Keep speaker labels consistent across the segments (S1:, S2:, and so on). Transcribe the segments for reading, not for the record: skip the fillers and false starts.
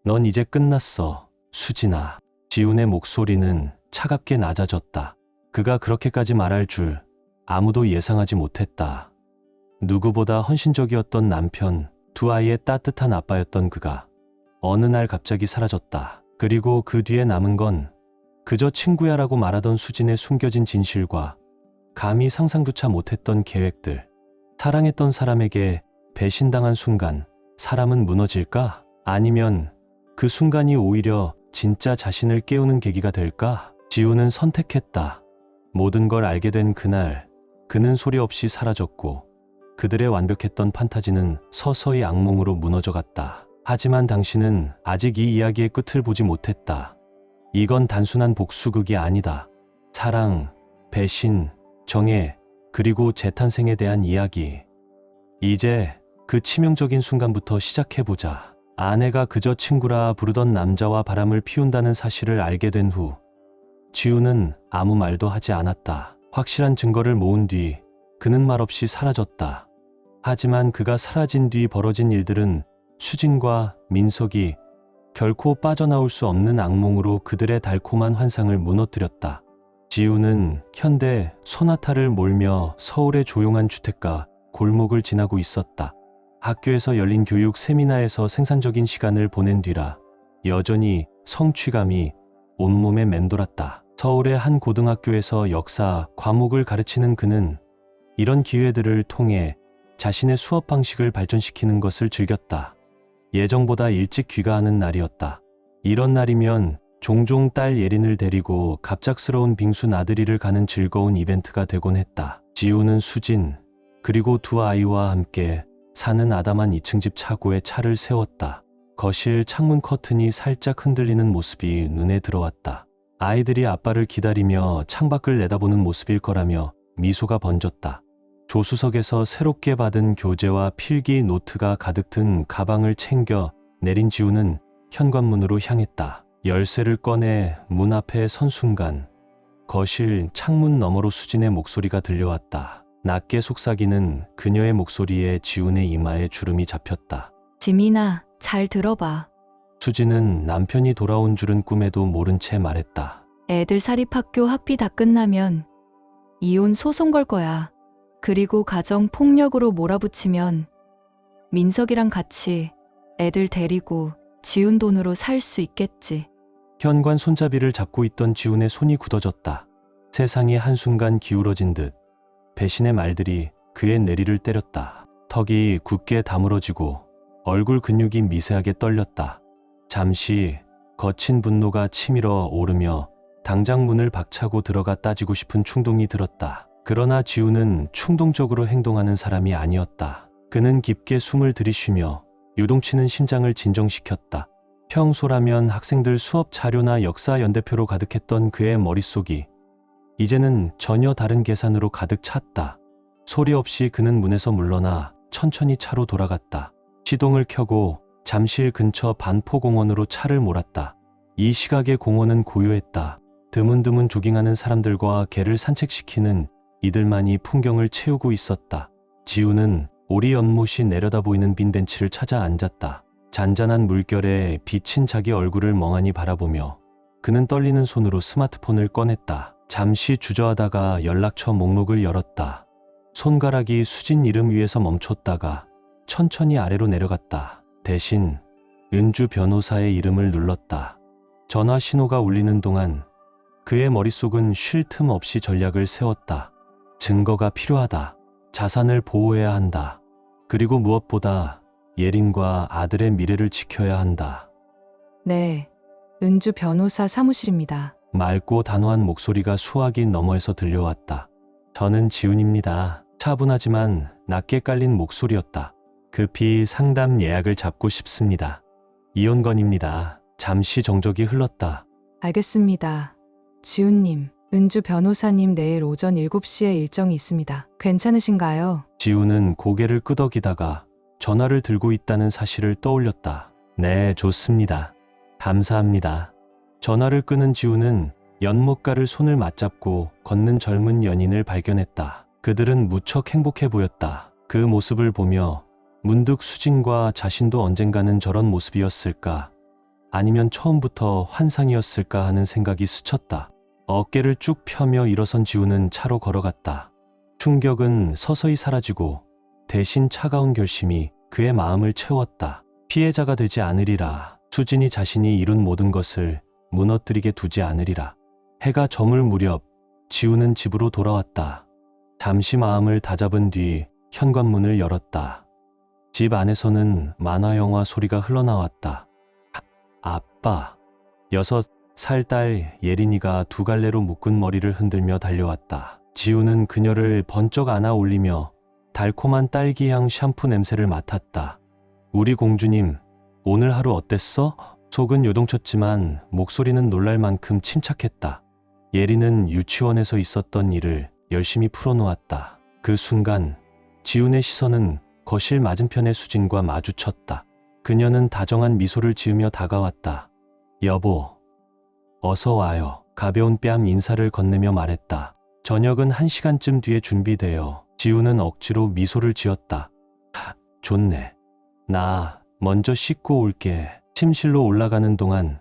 S1: 넌 이제 끝났어, 수진아. 지훈의 목소리는 차갑게 낮아졌다. 그가 그렇게까지 말할 줄 아무도 예상하지 못했다. 누구보다 헌신적이었던 남편, 두 아이의 따뜻한 아빠였던 그가 어느 날 갑자기 사라졌다. 그리고 그 뒤에 남은 건 그저 친구야라고 말하던 수진의 숨겨진 진실과 감히 상상조차 못했던 계획들. 사랑했던 사람에게 배신당한 순간 사람은 무너질까? 아니면 그 순간이 오히려 진짜 자신을 깨우는 계기가 될까? 지우는 선택했다. 모든 걸 알게 된 그날 그는 소리 없이 사라졌고 그들의 완벽했던 판타지는 서서히 악몽으로 무너져갔다. 하지만 당신은 아직 이 이야기의 끝을 보지 못했다. 이건 단순한 복수극이 아니다. 사랑, 배신, 정애, 그리고 재탄생에 대한 이야기. 이제 그 치명적인 순간부터 시작해보자. 아내가 그저 친구라 부르던 남자와 바람을 피운다는 사실을 알게 된 후 지우는 아무 말도 하지 않았다. 확실한 증거를 모은 뒤 그는 말없이 사라졌다. 하지만 그가 사라진 뒤 벌어진 일들은 수진과 민석이 결코 빠져나올 수 없는 악몽으로 그들의 달콤한 환상을 무너뜨렸다. 지우는 현대 소나타를 몰며 서울의 조용한 주택가 골목을 지나고 있었다. 학교에서 열린 교육 세미나에서 생산적인 시간을 보낸 뒤라 여전히 성취감이 온몸에 맴돌았다. 서울의 한 고등학교에서 역사 과목을 가르치는 그는 이런 기회들을 통해 자신의 수업 방식을 발전시키는 것을 즐겼다. 예정보다 일찍 귀가하는 날이었다. 이런 날이면 종종 딸 예린을 데리고 갑작스러운 빙수 나들이를 가는 즐거운 이벤트가 되곤 했다. 지우는 수진, 그리고 두 아이와 함께 사는 아담한 2층 집 차고에 차를 세웠다. 거실 창문 커튼이 살짝 흔들리는 모습이 눈에 들어왔다. 아이들이 아빠를 기다리며 창밖을 내다보는 모습일 거라며 미소가 번졌다. 조수석에서 새롭게 받은 교재와 필기 노트가 가득 든 가방을 챙겨 내린 지우는 현관문으로 향했다. 열쇠를 꺼내 문 앞에 선 순간 거실 창문 너머로 수진의 목소리가 들려왔다. 낮게 속삭이는 그녀의 목소리에 지훈의 이마에 주름이 잡혔다.
S2: 지민아, 잘 들어봐.
S1: 수진은 남편이 돌아온 줄은 꿈에도 모른 채 말했다.
S2: 애들 사립학교 학비 다 끝나면 이혼 소송 걸 거야. 그리고 가정 폭력으로 몰아붙이면 민석이랑 같이 애들 데리고 지훈 돈으로 살 수 있겠지.
S1: 현관 손잡이를 잡고 있던 지훈의 손이 굳어졌다. 세상이 한순간 기울어진 듯 배신의 말들이 그의 내리를 때렸다. 턱이 굳게 다물어지고 얼굴 근육이 미세하게 떨렸다. 잠시 거친 분노가 치밀어 오르며 당장 문을 박차고 들어가 따지고 싶은 충동이 들었다. 그러나 지우는 충동적으로 행동하는 사람이 아니었다. 그는 깊게 숨을 들이쉬며 요동치는 심장을 진정시켰다. 평소라면 학생들 수업 자료나 역사 연대표로 가득했던 그의 머릿속이 이제는 전혀 다른 계산으로 가득 찼다. 소리 없이 그는 문에서 물러나 천천히 차로 돌아갔다. 시동을 켜고 잠실 근처 반포공원으로 차를 몰았다. 이 시각에 공원은 고요했다. 드문드문 조깅하는 사람들과 개를 산책시키는 이들만이 풍경을 채우고 있었다. 지우는 오리 연못이 내려다 보이는 빈 벤치를 찾아 앉았다. 잔잔한 물결에 비친 자기 얼굴을 멍하니 바라보며 그는 떨리는 손으로 스마트폰을 꺼냈다. 잠시 주저하다가 연락처 목록을 열었다. 손가락이 수진 이름 위에서 멈췄다가 천천히 아래로 내려갔다. 대신 은주 변호사의 이름을 눌렀다. 전화 신호가 울리는 동안 그의 머릿속은 쉴 틈 없이 전략을 세웠다. 증거가 필요하다. 자산을 보호해야 한다. 그리고 무엇보다 예린과 아들의 미래를 지켜야 한다.
S3: 네, 은주 변호사 사무실입니다.
S1: 맑고 단호한 목소리가 수화기 너머에서 들려왔다. 저는 지훈입니다. 차분하지만 낮게 깔린 목소리였다. 급히 상담 예약을 잡고 싶습니다. 이혼건입니다. 잠시 정적이 흘렀다.
S3: 알겠습니다. 지훈님, 은주 변호사님 내일 오전 7시에 일정이 있습니다. 괜찮으신가요?
S1: 지훈은 고개를 끄덕이다가 전화를 들고 있다는 사실을 떠올렸다. 네, 좋습니다. 감사합니다. 전화를 끄는 지훈은 연못가를 손을 맞잡고 걷는 젊은 연인을 발견했다. 그들은 무척 행복해 보였다. 그 모습을 보며 문득 수진과 자신도 언젠가는 저런 모습이었을까 아니면 처음부터 환상이었을까 하는 생각이 스쳤다. 어깨를 쭉 펴며 일어선 지우는 차로 걸어갔다. 충격은 서서히 사라지고 대신 차가운 결심이 그의 마음을 채웠다. 피해자가 되지 않으리라. 수진이 자신이 이룬 모든 것을 무너뜨리게 두지 않으리라. 해가 저물 무렵 지우는 집으로 돌아왔다. 잠시 마음을 다잡은 뒤 현관문을 열었다. 집 안에서는 만화영화 소리가 흘러나왔다. 아빠. 6살 딸 예린이가 두 갈래로 묶은 머리를 흔들며 달려왔다. 지우는 그녀를 번쩍 안아 올리며 달콤한 딸기향 샴푸 냄새를 맡았다. 우리 공주님, 오늘 하루 어땠어? 속은 요동쳤지만 목소리는 놀랄 만큼 침착했다. 예린은 유치원에서 있었던 일을 열심히 풀어놓았다. 그 순간 지훈의 시선은 거실 맞은편의 수진과 마주쳤다. 그녀는 다정한 미소를 지으며 다가왔다. 여보, 어서 와요. 가벼운 뺨 인사를 건네며 말했다. 저녁은 1시간쯤 뒤에 준비되어. 지훈은 억지로 미소를 지었다. 좋네. 나 먼저 씻고 올게. 침실로 올라가는 동안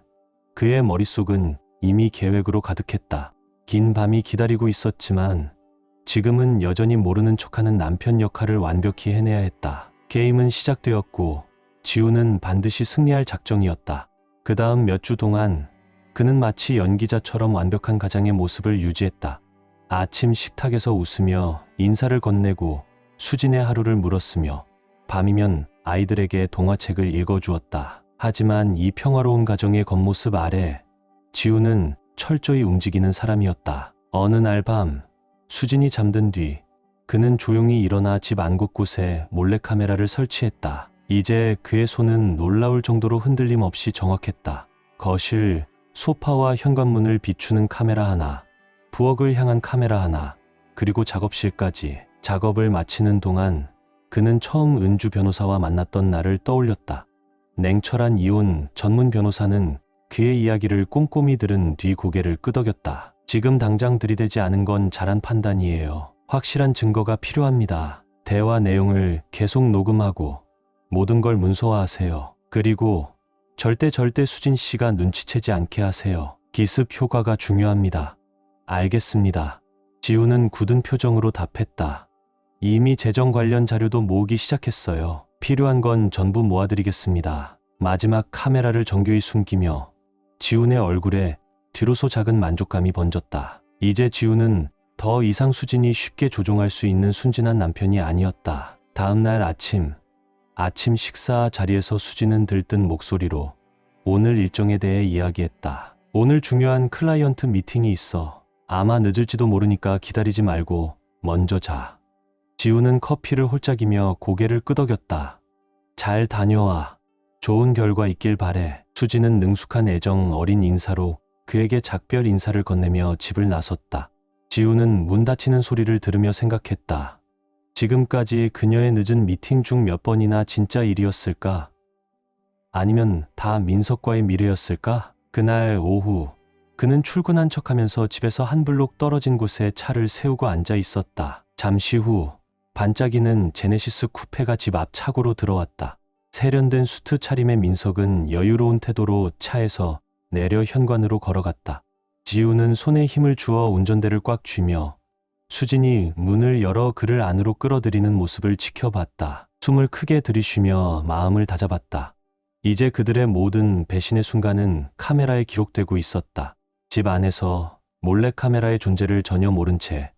S1: 그의 머릿속은 이미 계획으로 가득했다. 긴 밤이 기다리고 있었지만 지금은 여전히 모르는 척하는 남편 역할을 완벽히 해내야 했다. 게임은 시작되었고 지훈은 반드시 승리할 작정이었다. 그 다음 몇 주 동안 그는 마치 연기자처럼 완벽한 가장의 모습을 유지했다. 아침 식탁에서 웃으며 인사를 건네고 수진의 하루를 물었으며 밤이면 아이들에게 동화책을 읽어주었다. 하지만 이 평화로운 가정의 겉모습 아래 지우는 철저히 움직이는 사람이었다. 어느 날 밤 수진이 잠든 뒤 그는 조용히 일어나 집 안 곳곳에 몰래카메라를 설치했다. 이제 그의 손은 놀라울 정도로 흔들림 없이 정확했다. 거실, 소파와 현관문을 비추는 카메라 하나, 부엌을 향한 카메라 하나, 그리고 작업실까지. 작업을 마치는 동안 그는 처음 은주 변호사와 만났던 날을 떠올렸다. 냉철한 이혼 전문 변호사는 그의 이야기를 꼼꼼히 들은 뒤 고개를 끄덕였다. 지금 당장 들이대지 않은 건 잘한 판단이에요. 확실한 증거가 필요합니다. 대화 내용을 계속 녹음하고 모든 걸 문서화하세요. 그리고 절대 수진 씨가 눈치채지 않게 하세요. 기습 효과가 중요합니다. 알겠습니다. 지우는 굳은 표정으로 답했다. 이미 재정 관련 자료도 모으기 시작했어요. 필요한 건 전부 모아드리겠습니다. 마지막 카메라를 정교히 숨기며 지훈의 얼굴에 뒤로서 작은 만족감이 번졌다. 이제 지훈은 더 이상 수진이 쉽게 조종할 수 있는 순진한 남편이 아니었다. 다음 날 아침 식사 자리에서 수진은 들뜬 목소리로 오늘 일정에 대해 이야기했다. 오늘 중요한 클라이언트 미팅이 있어. 아마 늦을지도 모르니까 기다리지 말고 먼저 자. 지우는 커피를 홀짝이며 고개를 끄덕였다. 잘 다녀와. 좋은 결과 있길 바래. 수진은 능숙한 애정 어린 인사로 그에게 작별 인사를 건네며 집을 나섰다. 지우는 문 닫히는 소리를 들으며 생각했다. 지금까지 그녀의 늦은 미팅 중 몇 번이나 진짜 일이었을까? 아니면 다 민석과의 미래였을까? 그날 오후 그는 출근한 척하면서 집에서 한 블록 떨어진 곳에 차를 세우고 앉아 있었다. 잠시 후 반짝이는 제네시스 쿠페가 집 앞 차고로 들어왔다. 세련된 수트 차림의 민석은 여유로운 태도로 차에서 내려 현관으로 걸어갔다. 지우는 손에 힘을 주어 운전대를 꽉 쥐며 수진이 문을 열어 그를 안으로 끌어들이는 모습을 지켜봤다. 숨을 크게 들이쉬며 마음을 다잡았다. 이제 그들의 모든 배신의 순간은 카메라에 기록되고 있었다. 집 안에서 몰래카메라의 존재를 전혀 모른 채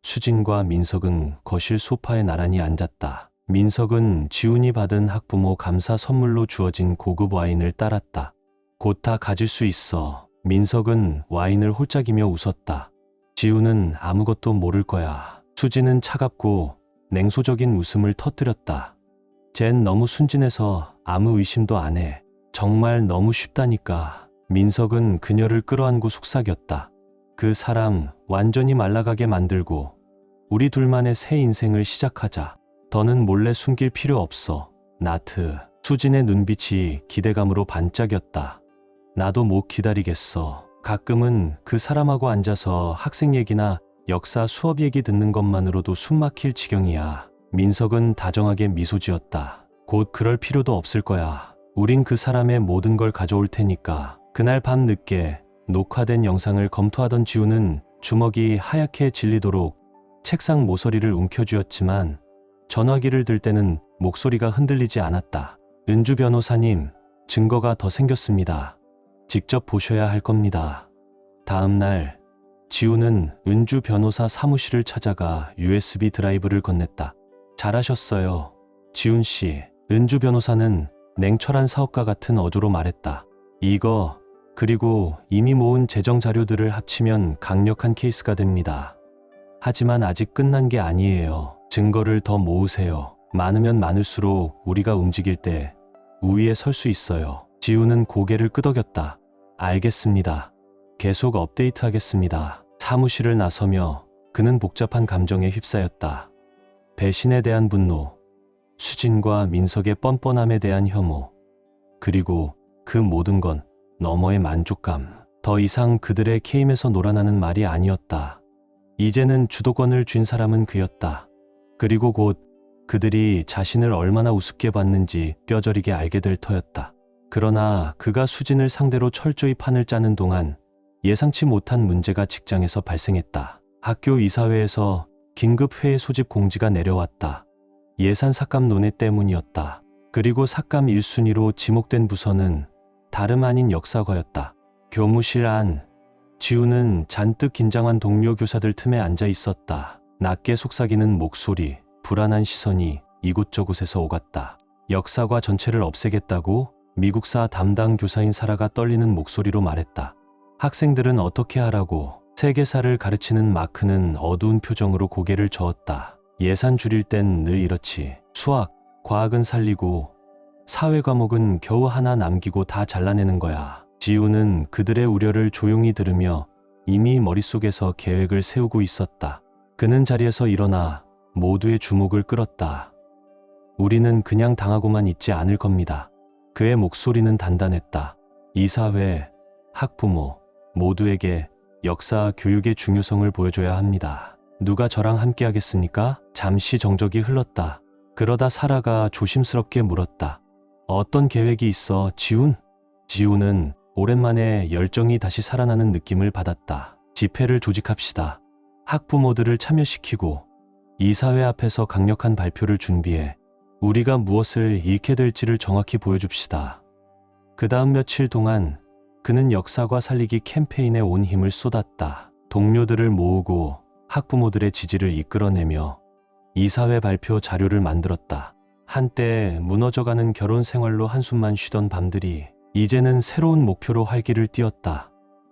S1: 수진과 민석은 거실 소파에 나란히 앉았다. 민석은 지훈이 받은 학부모 감사 선물로 주어진 고급 와인을 따랐다. 곧 다 가질 수 있어. 민석은 와인을 홀짝이며 웃었다. 지훈은 아무것도 모를 거야. 수진은 차갑고 냉소적인 웃음을 터뜨렸다. 쟨 너무 순진해서 아무 의심도 안 해. 정말 너무 쉽다니까. 민석은 그녀를 끌어안고 속삭였다. 그 사람 완전히 말라가게 만들고 우리 둘만의 새 인생을 시작하자. 더는 몰래 숨길 필요 없어. 나트. 수진의 눈빛이 기대감으로 반짝였다. 나도 못 기다리겠어. 가끔은 그 사람하고 앉아서 학생 얘기나 역사 수업 얘기 듣는 것만으로도 숨 막힐 지경이야. 민석은 다정하게 미소 지었다. 곧 그럴 필요도 없을 거야. 우린 그 사람의 모든 걸 가져올 테니까. 그날 밤 늦게 녹화된 영상을 검토하던 지우는 주먹이 하얗게 질리도록 책상 모서리를 움켜쥐었지만 전화기를 들 때는 목소리가 흔들리지 않았다. 은주 변호사님, 증거가 더 생겼습니다. 직접 보셔야 할 겁니다. 다음 날 지우는 은주 변호사 사무실을 찾아가 USB 드라이브를 건넸다. 잘하셨어요, 지훈 씨. 은주 변호사는 냉철한 사업가 같은 어조로 말했다. 이거 그리고 이미 모은 재정 자료들을 합치면 강력한 케이스가 됩니다. 하지만 아직 끝난 게 아니에요. 증거를 더 모으세요. 많으면 많을수록 우리가 움직일 때 우위에 설 수 있어요. 지우는 고개를 끄덕였다. 알겠습니다. 계속 업데이트하겠습니다. 사무실을 나서며 그는 복잡한 감정에 휩싸였다. 배신에 대한 분노, 수진과 민석의 뻔뻔함에 대한 혐오, 그리고 그 모든 건 너머의 만족감. 더 이상 그들의 게임에서 놀아나는 말이 아니었다. 이제는 주도권을 쥔 사람은 그였다. 그리고 곧 그들이 자신을 얼마나 우습게 봤는지 뼈저리게 알게 될 터였다. 그러나 그가 수진을 상대로 철저히 판을 짜는 동안 예상치 못한 문제가 직장에서 발생했다. 학교 이사회에서 긴급 회의 소집 공지가 내려왔다. 예산 삭감 논의 때문이었다. 그리고 삭감 1순위로 지목된 부서는 다름 아닌 역사과였다. 교무실 안, 지우는 잔뜩 긴장한 동료 교사들 틈에 앉아 있었다. 낮게 속삭이는 목소리, 불안한 시선이 이곳저곳에서 오갔다. 역사과 전체를 없애겠다고? 미국사 담당 교사인 사라가 떨리는 목소리로 말했다. 학생들은 어떻게 하라고? 세계사를 가르치는 마크는 어두운 표정으로 고개를 저었다. 예산 줄일 땐 늘 이렇지. 수학, 과학은 살리고 사회 과목은 겨우 하나 남기고 다 잘라내는 거야. 지우는 그들의 우려를 조용히 들으며 이미 머릿속에서 계획을 세우고 있었다. 그는 자리에서 일어나 모두의 주목을 끌었다. 우리는 그냥 당하고만 있지 않을 겁니다. 그의 목소리는 단단했다. 이사회, 학부모 모두에게 역사 교육의 중요성을 보여줘야 합니다. 누가 저랑 함께 하겠습니까? 잠시 정적이 흘렀다. 그러다 사라가 조심스럽게 물었다. 어떤 계획이 있어, 지훈? 지훈은 오랜만에 열정이 다시 살아나는 느낌을 받았다. 집회를 조직합시다. 학부모들을 참여시키고 이사회 앞에서 강력한 발표를 준비해 우리가 무엇을 잃게 될지를 정확히 보여줍시다. 그 다음 며칠 동안 그는 역사과 살리기 캠페인에 온 힘을 쏟았다. 동료들을 모으고 학부모들의 지지를 이끌어내며 이사회 발표 자료를 만들었다. 한때 무너져가는 결혼 생활로 한숨만 쉬던 밤들이 이제는 새로운 목표로 활기를 띠었다.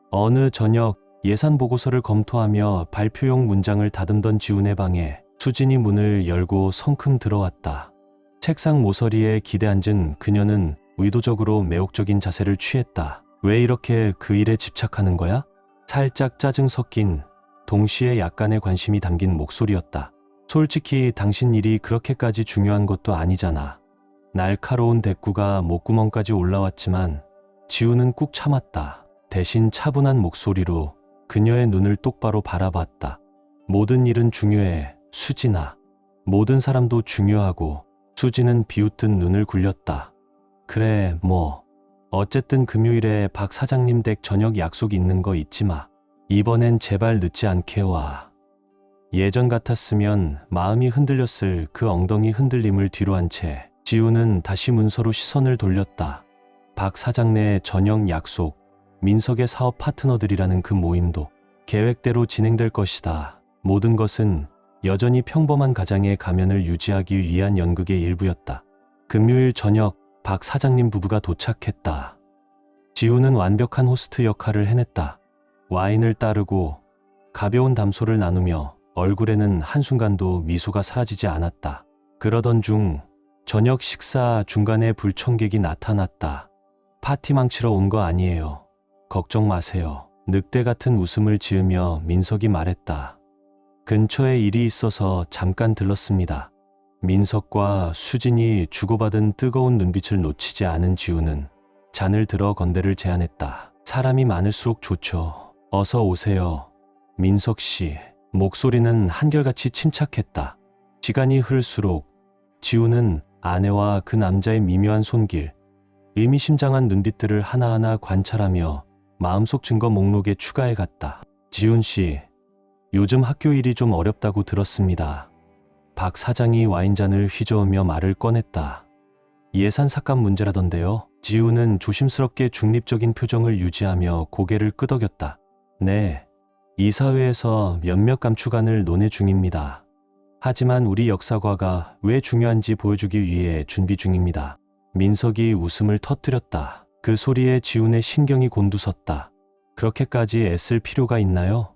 S1: 어느 저녁 예산 보고서를 검토하며 발표용 문장을 다듬던 지훈의 방에 수진이 문을 열고 성큼 들어왔다. 책상 모서리에 기대 앉은 그녀는 의도적으로 매혹적인 자세를 취했다. 왜 이렇게 그 일에 집착하는 거야? 살짝 짜증 섞인 동시에 약간의 관심이 담긴 목소리였다. 솔직히 당신 일이 그렇게까지 중요한 것도 아니잖아. 날카로운 대꾸가 목구멍까지 올라왔지만 지우는 꾹 참았다. 대신 차분한 목소리로 그녀의 눈을 똑바로 바라봤다. 모든 일은 중요해, 수진아. 모든 사람도 중요하고. 수진은 비웃듯 눈을 굴렸다. 그래, 뭐. 어쨌든 금요일에 박 사장님 댁 저녁 약속 있는 거 잊지 마. 이번엔 제발 늦지 않게 와. 예전 같았으면 마음이 흔들렸을 그 엉덩이 흔들림을 뒤로 한 채 지우는 다시 문서로 시선을 돌렸다. 박 사장네 저녁 약속, 민석의 사업 파트너들이라는 그 모임도 계획대로 진행될 것이다. 모든 것은 여전히 평범한 가장의 가면을 유지하기 위한 연극의 일부였다. 금요일 저녁 박 사장님 부부가 도착했다. 지우는 완벽한 호스트 역할을 해냈다. 와인을 따르고 가벼운 담소를 나누며 얼굴에는 한순간도 미소가 사라지지 않았다. 그러던 중 저녁 식사 중간에 불청객이 나타났다. 파티 망치러 온 거 아니에요. 걱정 마세요. 늑대 같은 웃음을 지으며 민석이 말했다. 근처에 일이 있어서 잠깐 들렀습니다. 민석과 수진이 주고받은 뜨거운 눈빛을 놓치지 않은 지우는 잔을 들어 건배를 제안했다. 사람이 많을수록 좋죠. 어서 오세요. 민석 씨. 목소리는 한결같이 침착했다. 시간이 흐를수록 지우는 아내와 그 남자의 미묘한 손길, 의미심장한 눈빛들을 하나하나 관찰하며 마음속 증거 목록에 추가해 갔다. 지훈 씨, 요즘 학교 일이 좀 어렵다고 들었습니다. 박 사장이 와인잔을 휘저으며 말을 꺼냈다. 예산 삭감 문제라던데요. 지훈은 조심스럽게 중립적인 표정을 유지하며 고개를 끄덕였다. 네, 이사회에서 몇몇 감축안을 논의 중입니다. 하지만 우리 역사과가 왜 중요한지 보여주기 위해 준비 중입니다. 민석이 웃음을 터뜨렸다. 그 소리에 지훈의 신경이 곤두섰다. 그렇게까지 애쓸 필요가 있나요?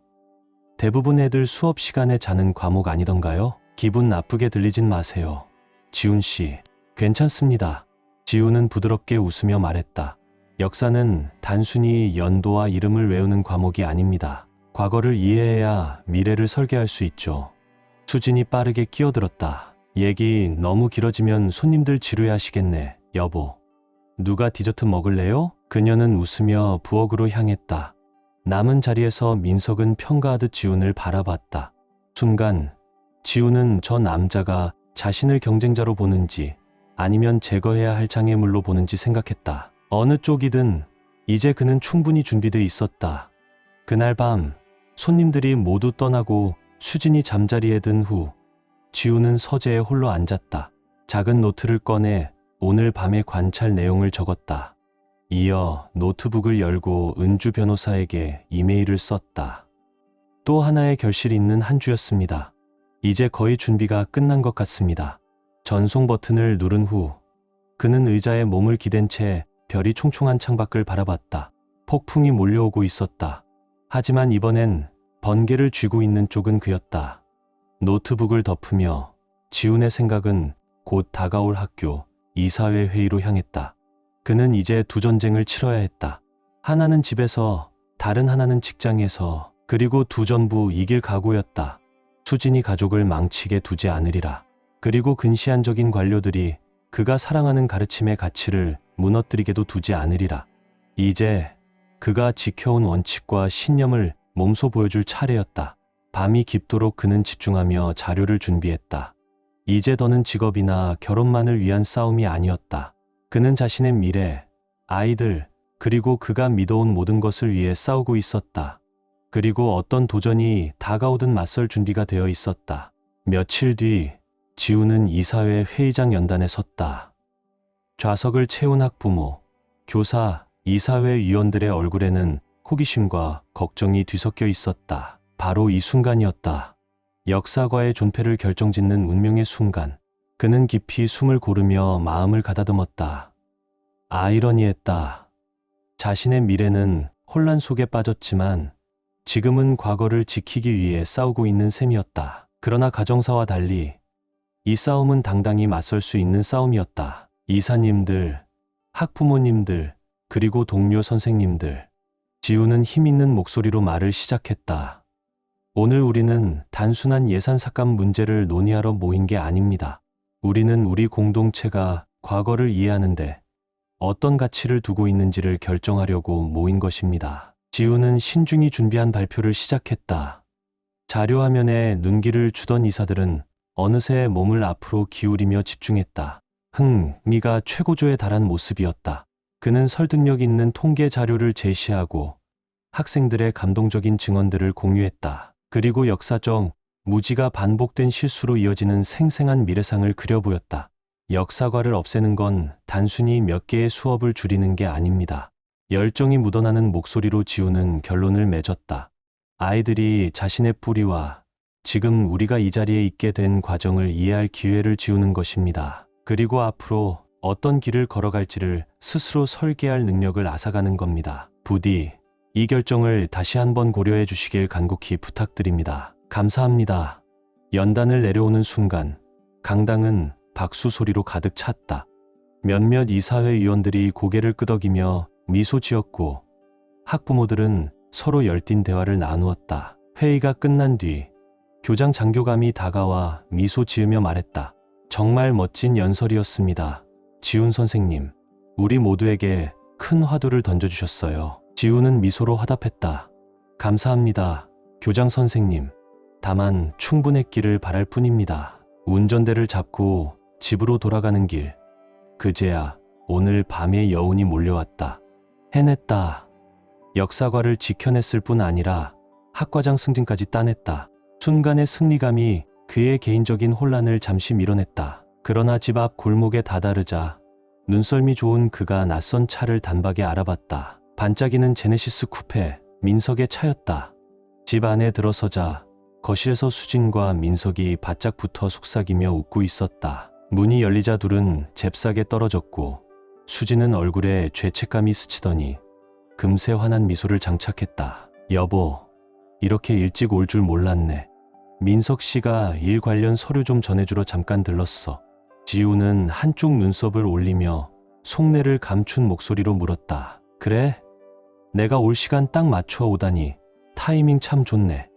S1: 대부분 애들 수업 시간에 자는 과목 아니던가요? 기분 나쁘게 들리진 마세요. 지훈 씨, 괜찮습니다. 지훈은 부드럽게 웃으며 말했다. 역사는 단순히 연도와 이름을 외우는 과목이 아닙니다. 과거를 이해해야 미래를 설계할 수 있죠. 수진이 빠르게 끼어들었다. 얘기 너무 길어지면 손님들 지루해하시겠네, 여보. 누가 디저트 먹을래요? 그녀는 웃으며 부엌으로 향했다. 남은 자리에서 민석은 평가하듯 지훈을 바라봤다. 순간 지훈은 저 남자가 자신을 경쟁자로 보는지 아니면 제거해야 할 장애물로 보는지 생각했다. 어느 쪽이든 이제 그는 충분히 준비돼 있었다. 그날 밤 손님들이 모두 떠나고 수진이 잠자리에 든 후 지훈은 서재에 홀로 앉았다. 작은 노트를 꺼내 오늘 밤의 관찰 내용을 적었다. 이어 노트북을 열고 은주 변호사에게 이메일을 썼다. 또 하나의 결실이 있는 한 주였습니다. 이제 거의 준비가 끝난 것 같습니다. 전송 버튼을 누른 후 그는 의자에 몸을 기댄 채 별이 총총한 창밖을 바라봤다. 폭풍이 몰려오고 있었다. 하지만 이번엔 번개를 쥐고 있는 쪽은 그였다. 노트북을 덮으며 지훈의 생각은 곧 다가올 학교, 이사회 회의로 향했다. 그는 이제 두 전쟁을 치러야 했다. 하나는 집에서, 다른 하나는 직장에서, 그리고 두 전부 이길 각오였다. 수진이 가족을 망치게 두지 않으리라. 그리고 근시안적인 관료들이 그가 사랑하는 가르침의 가치를 무너뜨리게도 두지 않으리라. 이제 그가 지켜온 원칙과 신념을 몸소 보여줄 차례였다. 밤이 깊도록 그는 집중하며 자료를 준비했다. 이제 더는 직업이나 결혼만을 위한 싸움이 아니었다. 그는 자신의 미래, 아이들, 그리고 그가 믿어온 모든 것을 위해 싸우고 있었다. 그리고 어떤 도전이 다가오든 맞설 준비가 되어 있었다. 며칠 뒤 지훈은 이사회 회의장 연단에 섰다. 좌석을 채운 학부모, 교사, 이사회 위원들의 얼굴에는 호기심과 걱정이 뒤섞여 있었다. 바로 이 순간이었다. 역사과의 존폐를 결정짓는 운명의 순간. 그는 깊이 숨을 고르며 마음을 가다듬었다. 아이러니했다. 자신의 미래는 혼란 속에 빠졌지만 지금은 과거를 지키기 위해 싸우고 있는 셈이었다. 그러나 가정사와 달리 이 싸움은 당당히 맞설 수 있는 싸움이었다. 이사님들, 학부모님들, 그리고 동료 선생님들. 지훈은 힘있는 목소리로 말을 시작했다. 오늘 우리는 단순한 예산 삭감 문제를 논의하러 모인 게 아닙니다. 우리는 우리 공동체가 과거를 이해하는데 어떤 가치를 두고 있는지를 결정하려고 모인 것입니다. 지훈은 신중히 준비한 발표를 시작했다. 자료화면에 눈길을 주던 이사들은 어느새 몸을 앞으로 기울이며 집중했다. 흥미가 최고조에 달한 모습이었다. 그는 설득력 있는 통계 자료를 제시하고 학생들의 감동적인 증언들을 공유했다. 그리고 역사적 무지가 반복된 실수로 이어지는 생생한 미래상을 그려보였다. 역사과를 없애는 건 단순히 몇 개의 수업을 줄이는 게 아닙니다. 열정이 묻어나는 목소리로 지우는 결론을 맺었다. 아이들이 자신의 뿌리와 지금 우리가 이 자리에 있게 된 과정을 이해할 기회를 지우는 것입니다. 그리고 앞으로 어떤 길을 걸어갈지를 스스로 설계할 능력을 앗아가는 겁니다. 부디 이 결정을 다시 한번 고려해 주시길 간곡히 부탁드립니다. 감사합니다. 연단을 내려오는 순간 강당은 박수 소리로 가득 찼다. 몇몇 이사회 위원들이 고개를 끄덕이며 미소 지었고 학부모들은 서로 열띤 대화를 나누었다. 회의가 끝난 뒤 교장 장교감이 다가와 미소 지으며 말했다. 정말 멋진 연설이었습니다. 지훈 선생님, 우리 모두에게 큰 화두를 던져주셨어요. 지훈은 미소로 화답했다. 감사합니다, 교장 선생님. 다만 충분했기를 바랄 뿐입니다. 운전대를 잡고 집으로 돌아가는 길. 그제야 오늘 밤에 여운이 몰려왔다. 해냈다. 역사과를 지켜냈을 뿐 아니라 학과장 승진까지 따냈다. 순간의 승리감이 그의 개인적인 혼란을 잠시 밀어냈다. 그러나 집 앞 골목에 다다르자 눈썰미 좋은 그가 낯선 차를 단박에 알아봤다. 반짝이는 제네시스 쿠페, 민석의 차였다. 집 안에 들어서자 거실에서 수진과 민석이 바짝 붙어 속삭이며 웃고 있었다. 문이 열리자 둘은 잽싸게 떨어졌고 수진은 얼굴에 죄책감이 스치더니 금세 환한 미소를 장착했다. 여보, 이렇게 일찍 올 줄 몰랐네. 민석 씨가 일 관련 서류 좀 전해주러 잠깐 들렀어. 지우는 한쪽 눈썹을 올리며 속내를 감춘 목소리로 물었다. 그래? 내가 올 시간 딱 맞춰 오다니 타이밍 참 좋네.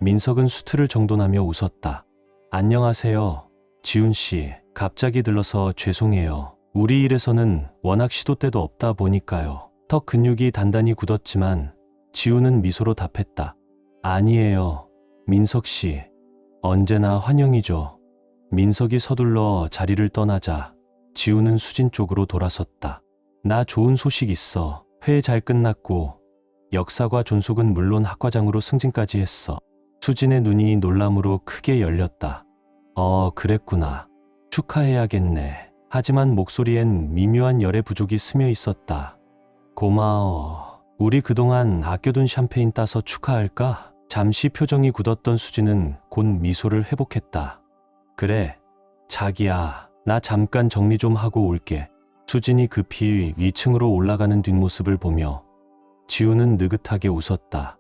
S1: 민석은 수트를 정돈하며 웃었다. 안녕하세요, 지훈 씨. 갑자기 들러서 죄송해요. 우리 일에서는 워낙 시도 때도 없다 보니까요. 턱 근육이 단단히 굳었지만 지우는 미소로 답했다. 아니에요, 민석 씨. 언제나 환영이죠. 민석이 서둘러 자리를 떠나자 지우는 수진 쪽으로 돌아섰다. 나 좋은 소식 있어. 회의 잘 끝났고 역사과 존속은 물론 학과장으로 승진까지 했어. 수진의 눈이 놀람으로 크게 열렸다. 그랬구나. 축하해야겠네. 하지만 목소리엔 미묘한 열의 부족이 스며 있었다. 고마워. 우리 그동안 아껴둔 샴페인 따서 축하할까? 잠시 표정이 굳었던 수진은 곧 미소를 회복했다. 그래, 자기야. 나 잠깐 정리 좀 하고 올게. 수진이 급히 위층으로 올라가는 뒷모습을 보며 지우는 느긋하게 웃었다.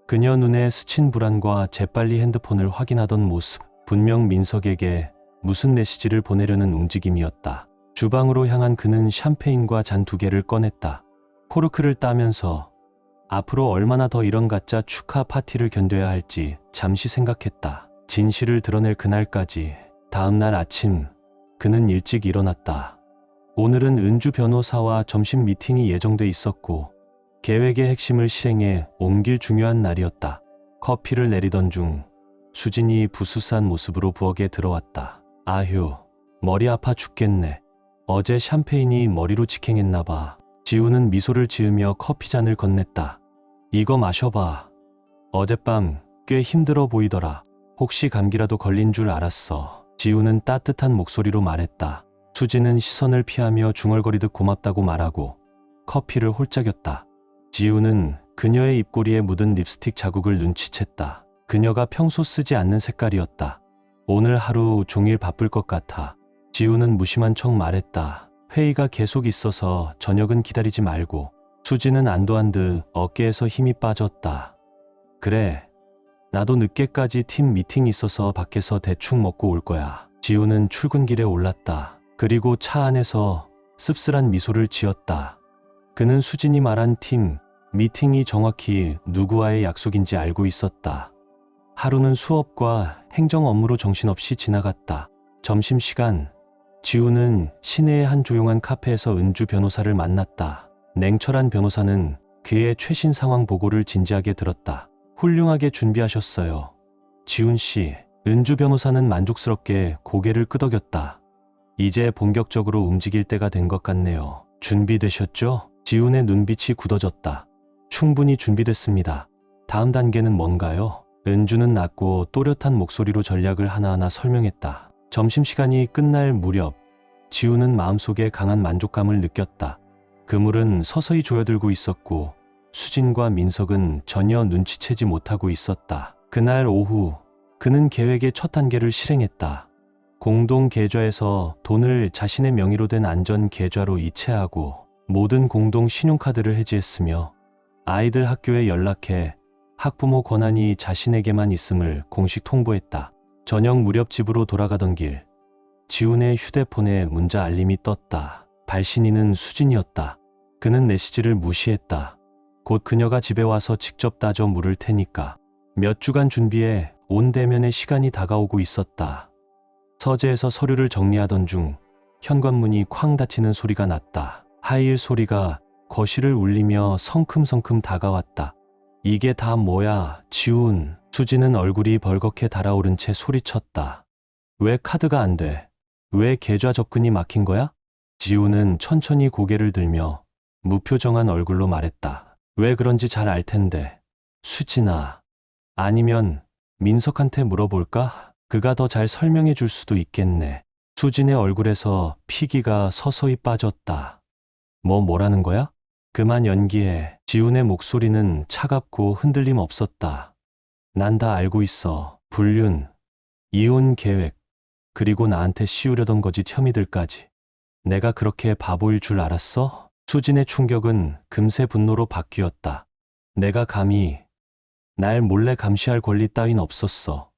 S1: 그녀 눈에 스친 불안과 재빨리 핸드폰을 확인하던 모습, 분명 민석에게 무슨 메시지를 보내려는 움직임이었다. 주방으로 향한 그는 샴페인과 잔 2개를 꺼냈다. 코르크를 따면서 앞으로 얼마나 더 이런 가짜 축하 파티를 견뎌야 할지 잠시 생각했다. 진실을 드러낼 그날까지. 다음 날 아침 그는 일찍 일어났다. 오늘은 은주 변호사와 점심 미팅이 예정돼 있었고 계획의 핵심을 실행해 옮길 중요한 날이었다. 커피를 내리던 중 수진이 부스스한 모습으로 부엌에 들어왔다. 아휴, 머리 아파 죽겠네. 어제 샴페인이 머리로 직행했나 봐. 지우는 미소를 지으며 커피잔을 건넸다. 이거 마셔봐. 어젯밤 꽤 힘들어 보이더라. 혹시 감기라도 걸린 줄 알았어. 지우는 따뜻한 목소리로 말했다. 수진은 시선을 피하며 중얼거리듯 고맙다고 말하고 커피를 홀짝였다. 지우는 그녀의 입꼬리에 묻은 립스틱 자국을 눈치챘다. 그녀가 평소 쓰지 않는 색깔이었다. 오늘 하루 종일 바쁠 것 같아. 지우는 무심한 척 말했다. 회의가 계속 있어서 저녁은 기다리지 말고. 수진은 안도한 듯 어깨에서 힘이 빠졌다. 그래, 나도 늦게까지 팀 미팅 있어서 밖에서 대충 먹고 올 거야. 지우는 출근길에 올랐다. 그리고 차 안에서 씁쓸한 미소를 지었다. 그는 수진이 말한 팀 미팅이 정확히 누구와의 약속인지 알고 있었다. 하루는 수업과 행정 업무로 정신없이 지나갔다. 점심시간, 지우는 시내의 한 조용한 카페에서 은주 변호사를 만났다. 냉철한 변호사는 그의 최신 상황 보고를 진지하게 들었다. 훌륭하게 준비하셨어요, 지훈 씨. 은주 변호사는 만족스럽게 고개를 끄덕였다. 이제 본격적으로 움직일 때가 된 것 같네요. 준비되셨죠? 지훈의 눈빛이 굳어졌다. 충분히 준비됐습니다. 다음 단계는 뭔가요? 은주는 낮고 또렷한 목소리로 전략을 하나하나 설명했다. 점심시간이 끝날 무렵 지우는 마음속에 강한 만족감을 느꼈다. 그물은 서서히 조여들고 있었고 수진과 민석은 전혀 눈치채지 못하고 있었다. 그날 오후 그는 계획의 첫 단계를 실행했다. 공동 계좌에서 돈을 자신의 명의로 된 안전 계좌로 이체하고 모든 공동 신용카드를 해지했으며 아이들 학교에 연락해 학부모 권한이 자신에게만 있음을 공식 통보했다. 저녁 무렵 집으로 돌아가던 길, 지훈의 휴대폰에 문자 알림이 떴다. 발신인은 수진이었다. 그는 메시지를 무시했다. 곧 그녀가 집에 와서 직접 따져 물을 테니까. 몇 주간 준비에 온 대면의 시간이 다가오고 있었다. 서재에서 서류를 정리하던 중 현관문이 쾅 닫히는 소리가 났다. 하이힐 소리가 거실을 울리며 성큼성큼 다가왔다. 이게 다 뭐야, 지훈. 수지는 얼굴이 벌겋게 달아오른 채 소리쳤다. 왜 카드가 안 돼? 왜 계좌 접근이 막힌 거야? 지우는 천천히 고개를 들며 무표정한 얼굴로 말했다. 왜 그런지 잘 알 텐데. 수진아. 아니면 민석한테 물어볼까? 그가 더 잘 설명해 줄 수도 있겠네. 수진의 얼굴에서 피기가 서서히 빠졌다. 뭐라는 거야? 그만 연기해. 지훈의 목소리는 차갑고 흔들림 없었다. 난 다 알고 있어. 불륜, 이혼 계획, 그리고 나한테 씌우려던 거짓 혐의들까지. 내가 그렇게 바보일 줄 알았어? 수진의 충격은 금세 분노로 바뀌었다. 내가 감히 날 몰래 감시할 권리 따윈 없었어.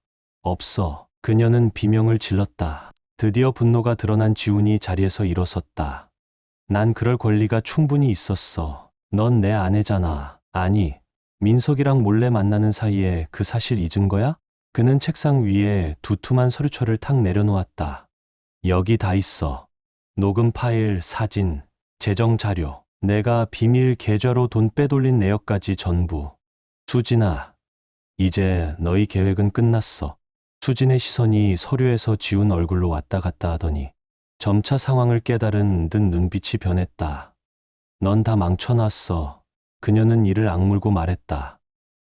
S1: 없어. 그녀는 비명을 질렀다. 드디어 분노가 드러난 지훈이 자리에서 일어섰다. 난 그럴 권리가 충분히 있었어. 넌 내 아내잖아. 아니, 민석이랑 몰래 만나는 사이에 그 사실 잊은 거야? 그는 책상 위에 두툼한 서류철을 탁 내려놓았다. 여기 다 있어. 녹음 파일, 사진, 재정 자료, 내가 비밀 계좌로 돈 빼돌린 내역까지 전부. 수진아, 이제 너희 계획은 끝났어. 수진의 시선이 서류에서 지운 얼굴로 왔다 갔다 하더니 점차 상황을 깨달은 듯 눈빛이 변했다. 넌 다 망쳐놨어. 그녀는 이를 악물고 말했다.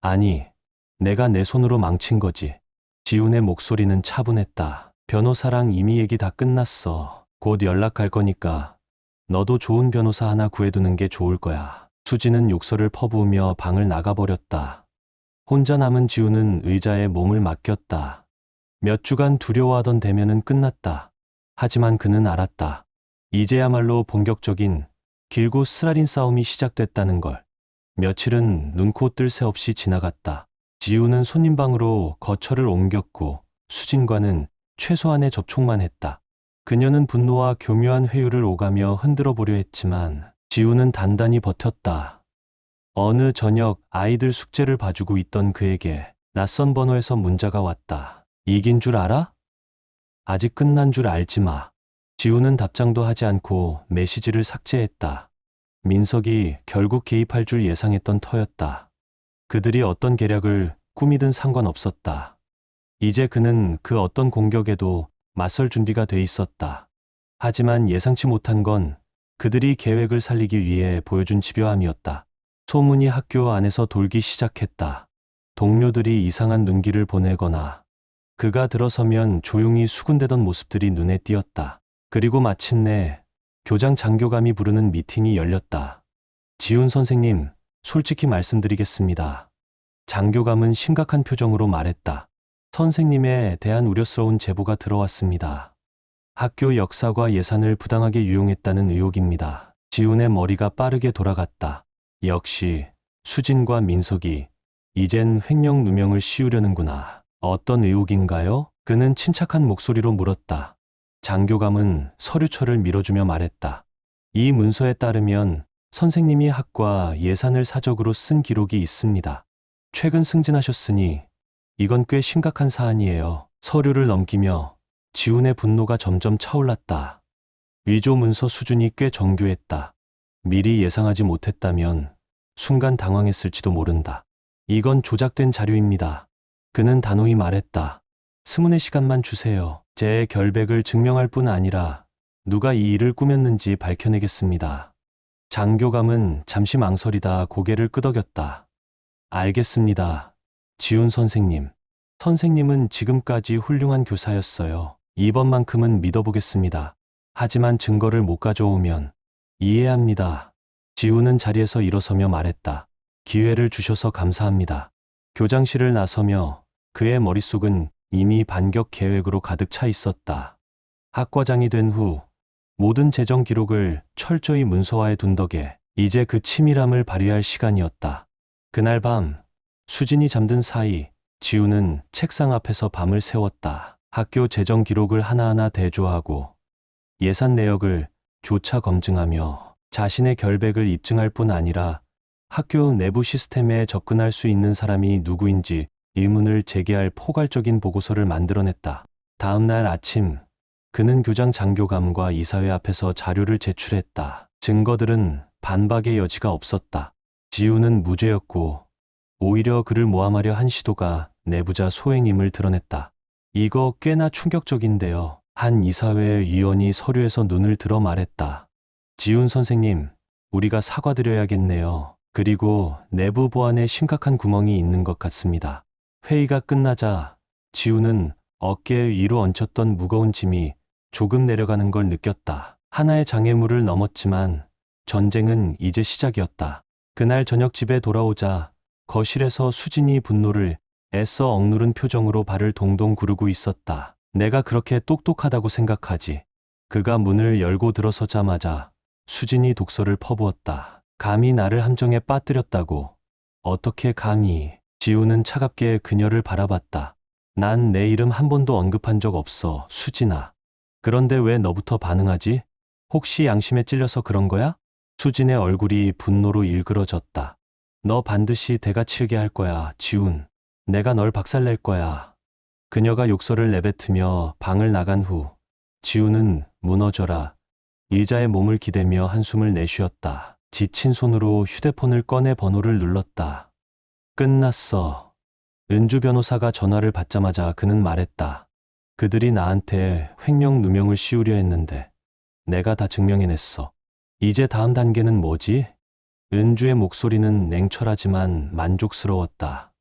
S1: 아니, 내가 내 손으로 망친 거지. 지훈의 목소리는 차분했다. 변호사랑 이미 얘기 다 끝났어. 곧 연락할 거니까 너도 좋은 변호사 하나 구해두는 게 좋을 거야. 수진은 욕설을 퍼부으며 방을 나가버렸다. 혼자 남은 지훈은 의자에 몸을 맡겼다. 몇 주간 두려워하던 대면은 끝났다. 하지만 그는 알았다. 이제야말로 본격적인 길고 쓰라린 싸움이 시작됐다는 걸. 며칠은 눈코 뜰 새 없이 지나갔다. 지우는 손님방으로 거처를 옮겼고 수진과는 최소한의 접촉만 했다. 그녀는 분노와 교묘한 회유를 오가며 흔들어 보려 했지만 지우는 단단히 버텼다. 어느 저녁 아이들 숙제를 봐주고 있던 그에게 낯선 번호에서 문자가 왔다. 이긴 줄 알아? 아직 끝난 줄 알지 마. 지우는 답장도 하지 않고 메시지를 삭제했다. 민석이 결국 개입할 줄 예상했던 터였다. 그들이 어떤 계략을 꾸미든 상관없었다. 이제 그는 그 어떤 공격에도 맞설 준비가 돼 있었다. 하지만 예상치 못한 건 그들이 계획을 살리기 위해 보여준 집요함이었다. 소문이 학교 안에서 돌기 시작했다. 동료들이 이상한 눈길을 보내거나 그가 들어서면 조용히 수군대던 모습들이 눈에 띄었다. 그리고 마침내 교장 장교감이 부르는 미팅이 열렸다. 지훈 선생님, 솔직히 말씀드리겠습니다. 장교감은 심각한 표정으로 말했다. 선생님에 대한 우려스러운 제보가 들어왔습니다. 학교 역사과 예산을 부당하게 유용했다는 의혹입니다. 지훈의 머리가 빠르게 돌아갔다. 역시 수진과 민석이 이젠 횡령 누명을 씌우려는구나. 어떤 의혹인가요? 그는 침착한 목소리로 물었다. 장교감은 서류철을 밀어주며 말했다. 이 문서에 따르면 선생님이 학과 예산을 사적으로 쓴 기록이 있습니다. 최근 승진하셨으니 이건 꽤 심각한 사안이에요. 서류를 넘기며 지훈의 분노가 점점 차올랐다. 위조 문서 수준이 꽤 정교했다. 미리 예상하지 못했다면 순간 당황했을지도 모른다. 이건 조작된 자료입니다. 그는 단호히 말했다. 스문의 시간만 주세요. 제 결백을 증명할 뿐 아니라 누가 이 일을 꾸몄는지 밝혀내겠습니다. 장교감은 잠시 망설이다 고개를 끄덕였다. 알겠습니다. 지훈 선생님. 선생님은 지금까지 훌륭한 교사였어요. 이번만큼은 믿어보겠습니다. 하지만 증거를 못 가져오면 이해합니다. 지훈은 자리에서 일어서며 말했다. 기회를 주셔서 감사합니다. 교장실을 나서며 그의 머릿속은 이미 반격 계획으로 가득 차 있었다. 학과장이 된 후 모든 재정 기록을 철저히 문서화해 둔 덕에 이제 그 치밀함을 발휘할 시간이었다. 그날 밤 수진이 잠든 사이 지우는 책상 앞에서 밤을 새웠다. 학교 재정 기록을 하나하나 대조하고 예산 내역을 조차 검증하며 자신의 결백을 입증할 뿐 아니라 학교 내부 시스템에 접근할 수 있는 사람이 누구인지 의문을 제기할 포괄적인 보고서를 만들어냈다. 다음 날 아침 그는 교장 장교감과 이사회 앞에서 자료를 제출했다. 증거들은 반박의 여지가 없었다. 지우는 무죄였고 오히려 그를 모함하려 한 시도가 내부자 소행임을 드러냈다. 이거 꽤나 충격적인데요. 한 이사회 위원이 서류에서 눈을 들어 말했다. 지훈 선생님, 우리가 사과드려야겠네요. 그리고 내부 보안에 심각한 구멍이 있는 것 같습니다. 회의가 끝나자 지훈은 어깨 위로 얹혔던 무거운 짐이 조금 내려가는 걸 느꼈다. 하나의 장애물을 넘었지만 전쟁은 이제 시작이었다. 그날 저녁 집에 돌아오자 거실에서 수진이 분노를 애써 억누른 표정으로 발을 동동 구르고 있었다. 내가 그렇게 똑똑하다고 생각하지. 그가 문을 열고 들어서자마자 수진이 독서를 퍼부었다. 감히 나를 함정에 빠뜨렸다고. 어떻게 감히. 지우는 차갑게 그녀를 바라봤다. 난 내 이름 한 번도 언급한 적 없어, 수진아. 그런데 왜 너부터 반응하지? 혹시 양심에 찔려서 그런 거야? 수진의 얼굴이 분노로 일그러졌다. 너 반드시 대가 치르게 할 거야, 지훈. 내가 널 박살낼 거야. 그녀가 욕설을 내뱉으며 방을 나간 후 지훈은 무너져라 의자에 몸을 기대며 한숨을 내쉬었다. 지친 손으로 휴대폰을 꺼내 번호를 눌렀다. 끝났어. 은주 변호사가 전화를 받자마자 그는 말했다. 그들이 나한테 횡령 누명을 씌우려 했는데 내가 다 증명해냈어. 이제 다음 단계는 뭐지? 은주의 목소리는 냉철하지만 만족스러웠다.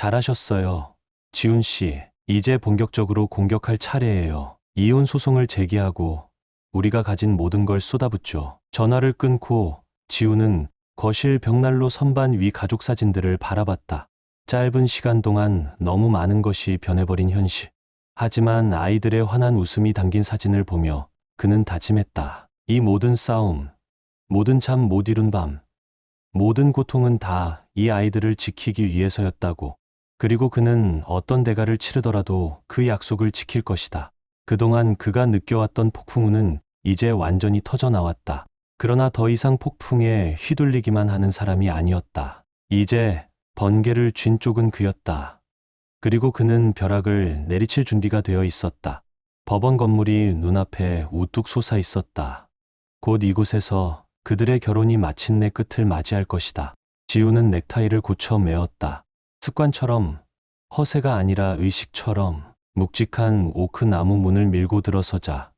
S1: 잘하셨어요, 지훈 씨. 이제 본격적으로 공격할 차례예요. 이혼 소송을 제기하고 우리가 가진 모든 걸 쏟아붓죠. 전화를 끊고 지훈은 거실 벽난로 선반 위 가족 사진들을 바라봤다. 짧은 시간 동안 너무 많은 것이 변해버린 현실. 하지만 아이들의 환한 웃음이 담긴 사진을 보며 그는 다짐했다. 이 모든 싸움, 모든 잠 못 이룬 밤, 모든 고통은 다 이 아이들을 지키기 위해서였다고. 그리고 그는 어떤 대가를 치르더라도 그 약속을 지킬 것이다. 그동안 그가 느껴왔던 폭풍우는 이제 완전히 터져나왔다. 그러나 더 이상 폭풍에 휘둘리기만 하는 사람이 아니었다. 이제 번개를 쥔 쪽은 그였다. 그리고 그는 벼락을 내리칠 준비가 되어 있었다. 법원 건물이 눈앞에 우뚝 솟아 있었다. 곧 이곳에서 그들의 결혼이 마침내 끝을 맞이할 것이다. 지우는 넥타이를 고쳐 메었다. 습관처럼, 허세가 아니라 의식처럼. 묵직한 오크 나무 문을 밀고 들어서자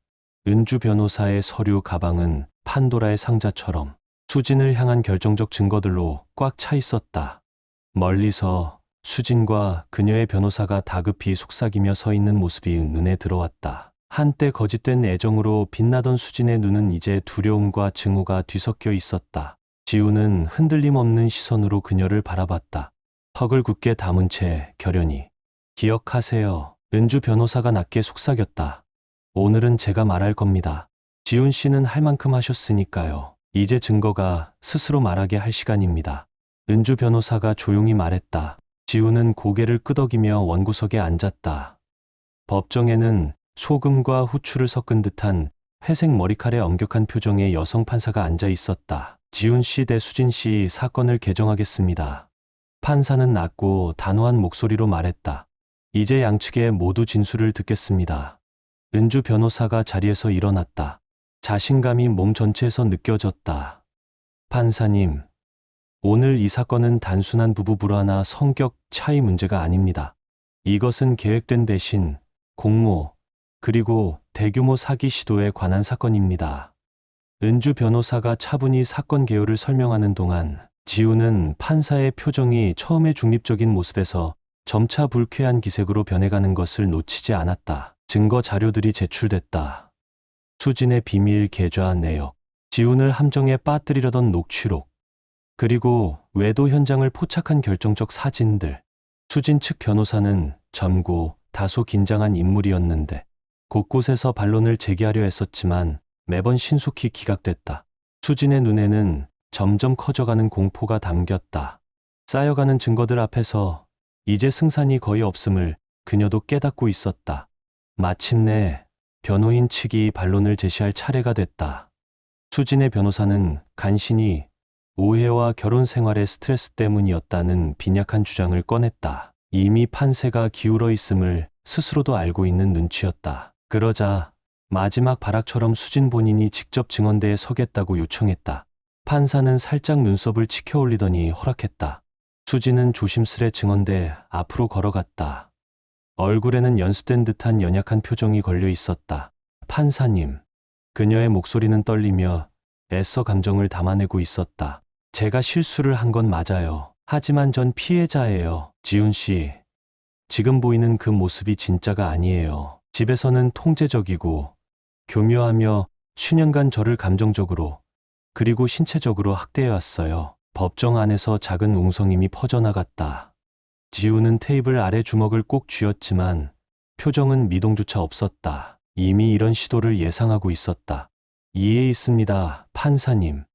S1: 은주 변호사의 서류 가방은 판도라의 상자처럼 수진을 향한 결정적 증거들로 꽉 차 있었다. 멀리서 수진과 그녀의 변호사가 다급히 속삭이며 서 있는 모습이 눈에 들어왔다. 한때 거짓된 애정으로 빛나던 수진의 눈은 이제 두려움과 증오가 뒤섞여 있었다. 지우는 흔들림 없는 시선으로 그녀를 바라봤다. 턱을 굳게 다문 채 결연히. 기억하세요. 은주 변호사가 낮게 속삭였다. 오늘은 제가 말할 겁니다. 지훈 씨는 할 만큼 하셨으니까요. 이제 증거가 스스로 말하게 할 시간입니다. 은주 변호사가 조용히 말했다. 지훈은 고개를 끄덕이며 원구석에 앉았다. 법정에는 소금과 후추를 섞은 듯한 회색 머리칼에 엄격한 표정의 여성 판사가 앉아 있었다. 지훈 씨 대 수진 씨 사건을 개정하겠습니다. 판사는 낮고 단호한 목소리로 말했다. 이제 양측의 모두 진술을 듣겠습니다. 은주 변호사가 자리에서 일어났다. 자신감이 몸 전체에서 느껴졌다. 판사님, 오늘 이 사건은 단순한 부부 불화나 성격 차이 문제가 아닙니다. 이것은 계획된 배신, 공모, 그리고 대규모 사기 시도에 관한 사건입니다. 은주 변호사가 차분히 사건 개요를 설명하는 동안 지우는 판사의 표정이 처음의 중립적인 모습에서 점차 불쾌한 기색으로 변해가는 것을 놓치지 않았다. 증거 자료들이 제출됐다. 수진의 비밀 계좌 내역, 지훈을 함정에 빠뜨리려던 녹취록, 그리고 외도 현장을 포착한 결정적 사진들. 수진 측 변호사는 젊고 다소 긴장한 인물이었는데 곳곳에서 반론을 제기하려 했었지만 매번 신속히 기각됐다. 수진의 눈에는 점점 커져가는 공포가 담겼다. 쌓여가는 증거들 앞에서 이제 승산이 거의 없음을 그녀도 깨닫고 있었다. 마침내 변호인 측이 반론을 제시할 차례가 됐다. 수진의 변호사는 간신히 오해와 결혼 생활의 스트레스 때문이었다는 빈약한 주장을 꺼냈다. 이미 판세가 기울어 있음을 스스로도 알고 있는 눈치였다. 그러자 마지막 발악처럼 수진 본인이 직접 증언대에 서겠다고 요청했다. 판사는 살짝 눈썹을 치켜 올리더니 허락했다. 수진은 조심스레 증언대 앞으로 걸어갔다. 얼굴에는 연수된 듯한 연약한 표정이 걸려 있었다. 판사님. 그녀의 목소리는 떨리며 애써 감정을 담아내고 있었다. 제가 실수를 한 건 맞아요. 하지만 전 피해자예요. 지훈 씨, 지금 보이는 그 모습이 진짜가 아니에요. 집에서는 통제적이고 교묘하며 수년간 저를 감정적으로 그리고 신체적으로 학대해왔어요. 법정 안에서 작은 웅성임이 퍼져나갔다. 지훈은 테이블 아래 주먹을 꼭 쥐었지만 표정은 미동조차 없었다. 이미 이런 시도를 예상하고 있었다. 이해 있습니다, 판사님.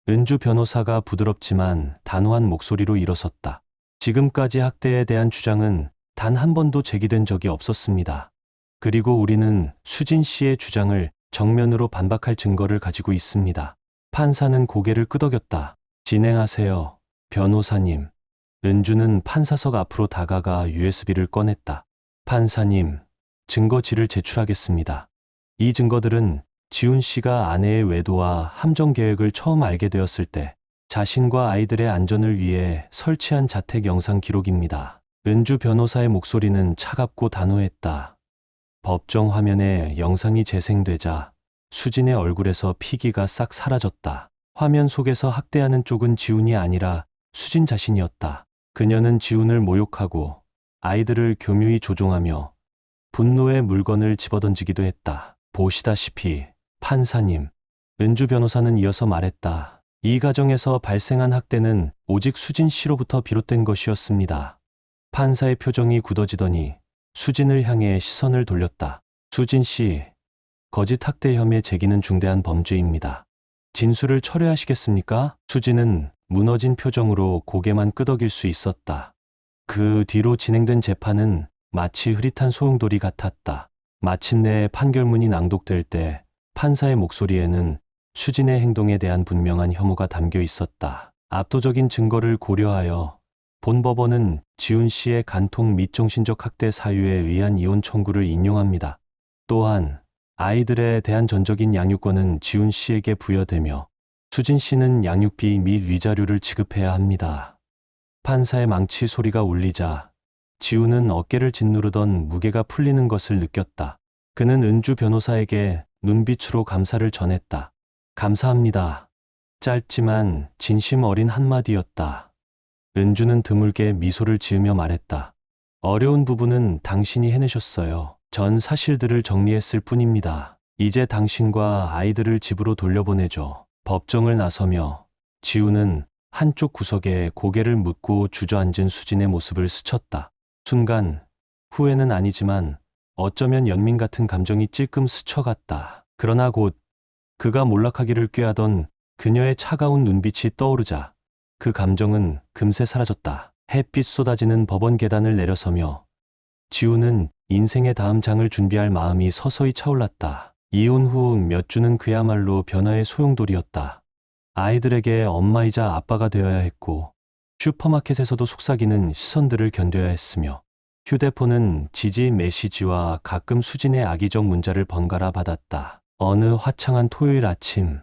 S1: 은주 변호사가 부드럽지만 단호한 목소리로 일어섰다. 지금까지 학대에 대한 주장은 단 한 번도 제기된 적이 없었습니다. 그리고 우리는 수진 씨의 주장을 정면으로 반박할 증거를 가지고 있습니다. 판사는 고개를 끄덕였다. 진행하세요, 변호사님. 은주는 판사석 앞으로 다가가 USB를 꺼냈다. 판사님, 증거지를 제출하겠습니다. 이 증거들은 지훈 씨가 아내의 외도와 함정 계획을 처음 알게 되었을 때 자신과 아이들의 안전을 위해 설치한 자택 영상 기록입니다. 은주 변호사의 목소리는 차갑고 단호했다. 법정 화면에 영상이 재생되자 수진의 얼굴에서 피기가 싹 사라졌다. 화면 속에서 학대하는 쪽은 지훈이 아니라 수진 자신이었다. 그녀는 지훈을 모욕하고 아이들을 교묘히 조종하며 분노의 물건을 집어던지기도 했다. 보시다시피 판사님, 은주 변호사는 이어서 말했다. 이 가정에서 발생한 학대는 오직 수진 씨로부터 비롯된 것이었습니다. 판사의 표정이 굳어지더니 수진을 향해 시선을 돌렸다. 수진 씨, 거짓 학대 혐의 제기는 중대한 범죄입니다. 진술을 철회하시겠습니까? 수진은 무너진 표정으로 고개만 끄덕일 수 있었다. 그 뒤로 진행된 재판은 마치 흐릿한 소용돌이 같았다. 마침내 판결문이 낭독될 때 판사의 목소리에는 수진의 행동에 대한 분명한 혐오가 담겨 있었다. 압도적인 증거를 고려하여 본 법원은 지훈 씨의 간통 및 정신적 학대 사유에 의한 이혼 청구를 인용합니다. 또한 아이들에 대한 전적인 양육권은 지훈 씨에게 부여되며 수진 씨는 양육비 및 위자료를 지급해야 합니다. 판사의 망치 소리가 울리자 지훈은 어깨를 짓누르던 무게가 풀리는 것을 느꼈다. 그는 은주 변호사에게 눈빛으로 감사를 전했다. 감사합니다. 짧지만 진심 어린 한마디였다. 은주는 드물게 미소를 지으며 말했다. 어려운 부분은 당신이 해내셨어요. 전 사실들을 정리했을 뿐입니다. 이제 당신과 아이들을 집으로 돌려보내죠. 법정을 나서며 지훈은 한쪽 구석에 고개를 묻고 주저앉은 수진의 모습을 스쳤다. 순간 후회는 아니지만 어쩌면 연민 같은 감정이 찔끔 스쳐갔다. 그러나 곧 그가 몰락하기를 꾀하던 그녀의 차가운 눈빛이 떠오르자 그 감정은 금세 사라졌다. 햇빛 쏟아지는 법원 계단을 내려서며 지훈은 인생의 다음 장을 준비할 마음이 서서히 차올랐다. 이혼 후 몇 주는 그야말로 변화의 소용돌이었다. 아이들에게 엄마이자 아빠가 되어야 했고 슈퍼마켓에서도 속삭이는 시선들을 견뎌야 했으며 휴대폰은 지지 메시지와 가끔 수진의 악의적 문자를 번갈아 받았다. 어느 화창한 토요일 아침,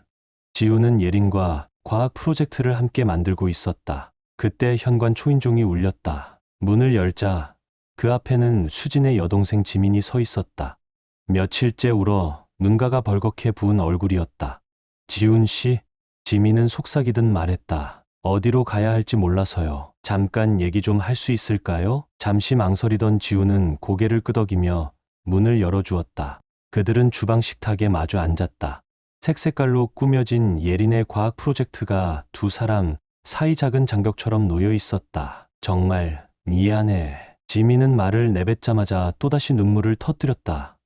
S1: 지훈은 예린과 과학 프로젝트를 함께 만들고 있었다. 그때 현관 초인종이 울렸다. 문을 열자 그 앞에는 수진의 여동생 지민이 서 있었다. 며칠째 울어 눈가가 벌겋게 부은 얼굴이었다. 지훈 씨? 지민은 속삭이듯 말했다. 어디로 가야 할지 몰라서요. 잠깐 얘기 좀 할 수 있을까요? 잠시 망설이던 지훈은 고개를 끄덕이며 문을 열어주었다. 그들은 주방 식탁에 마주 앉았다. 색색깔로 꾸며진 예린의 과학 프로젝트가 두 사람 사이 작은 장벽처럼 놓여 있었다. 정말 미안해. 지민은 말을 내뱉자마자 또다시 눈물을 터뜨렸다.